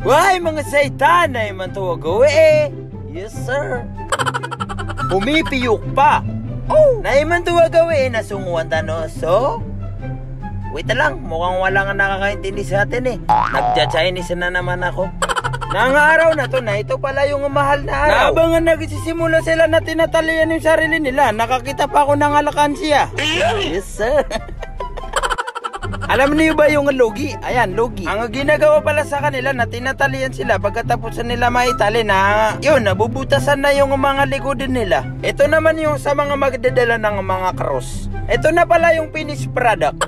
Why mga saitan ay man to gawi. Yes sir. Pumipiyok pa. Oh, naiman to gawi na sunguan tanoso. Wait lang, mukhang wala nga nakakaintindi sa atin eh. Nagja-Chinese na naman ako. Nang araw na to na ito pala yung mahal na araw. Habang nagsisimula sila na tinatalian yung sarili nila, nakakita pa ako ng alakansya. Yes sir. Alam niyo ba yung logi? Ayan, logi. Ang ginagawa pala sa kanila na tinatalian sila pagkatapos nila maitali na yun, nabubutasan na yung mga likodan nila. Ito naman yung sa mga magdadala ng mga cross. Ito na pala yung finished product.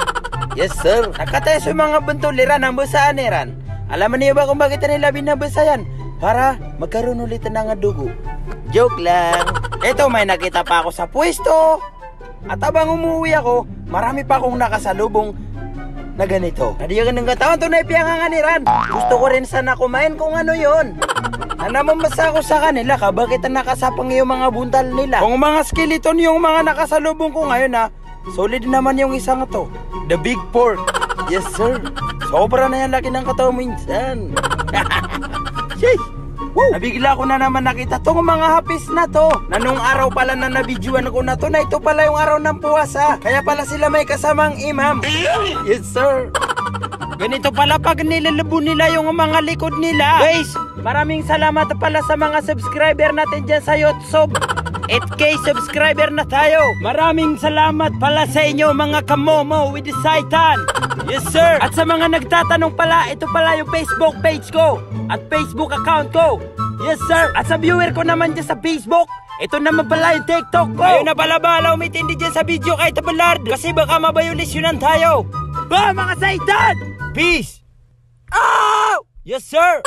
Yes sir. Nakatayo sa mga buntuliran ng busaniran. Alam niyo ba kung bakit nila binabasa yan? Para magkaroon ulit ng dugo. Joke lang. Ito, may nakita pa ako sa pwesto. At habang umuwi ako, marami pa akong nakasalubong na ganito. Nadiyagan ng katawan, ito na ipiyanganganiran. Gusto ko rin sana kumain kung ano yon. Namamasa ako sa kanila ka, bakit nakasapang yung mga buntal nila? Kung mga skeleton yung mga nakasalubong ko ngayon ha, solid naman yung isang to. The Big Pork. Yes sir. Sobra na yan laki ng katawan minsan. Sheesh. Woo! Nabigla ko na naman nakita tong mga hapis na to. Na nung araw pala na nabidyoan ko na to, na ito pala yung araw ng puwasa. Kaya pala sila may kasamang imam. Yes sir. Ganito pala pag nilalabo nila yung mga likod nila. Guys, maraming salamat pala sa mga subscriber natin dyan sa YouTube. 8K subscriber na tayo. Maraming salamat pala sa inyo mga kamomo with the Saitan. Yes sir. At sa mga nagtatanong pala, ito pala yung Facebook page ko at Facebook account ko. Yes sir. At sa viewer ko naman dyan sa Facebook, ito naman pala yung TikTok ko. Ayaw na pala bala umitindi dyan sa video kahit balard, kasi baka mabayulisyonan tayo. Ba mga Saitan! Peace! Oh! Yes sir.